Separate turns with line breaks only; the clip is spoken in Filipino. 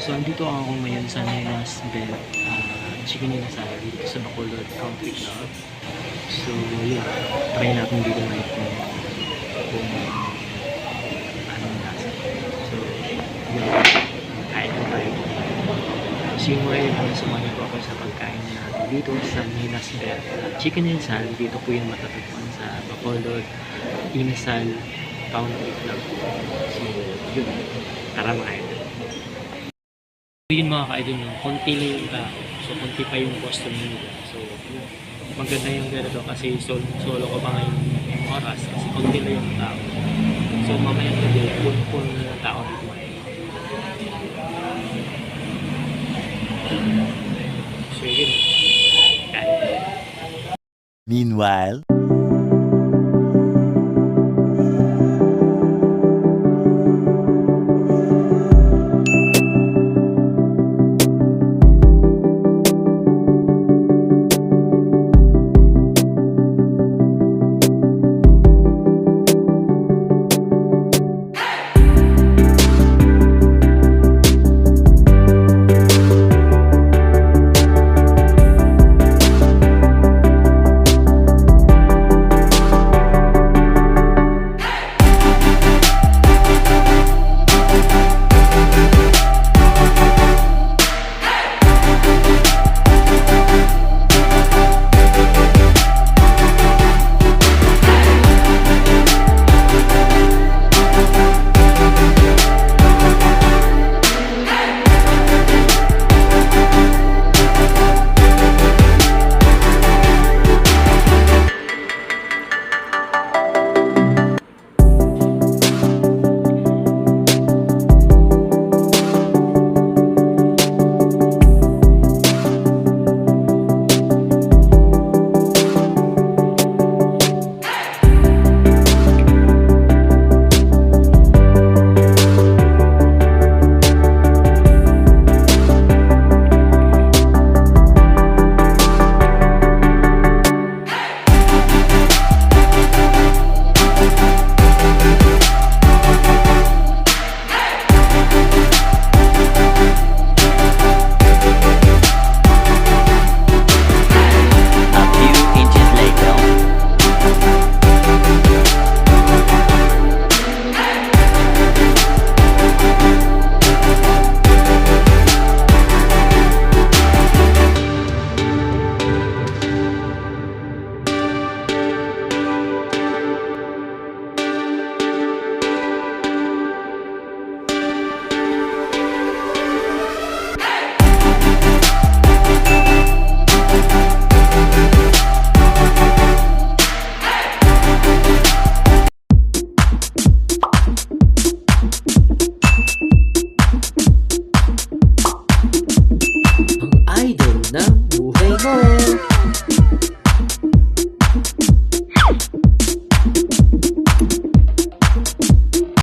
So, andito ako ngayon sa chicken Inasal dito sa Bacolod Country Club. So, yun. Try natin dito night kung anong lasa. So, yun. Kain na tayo. So, yung way na sumali ko ako sa pagkain natin dito sa Inasal Chicken Inasal. Dito po yung matatagpuan sa Bacolod Inasal Country Club. So, yun. Tara mga idol. So yun mga ka-idol, konti lang yung tao. So konti pa yung customer nila. So yun, maganda yung ganito kasi solo ko pa ngayon yung oras kasi konti lang yung tao. So mamaya today, puno na ng tao dito. So yun, kaya.
Meanwhile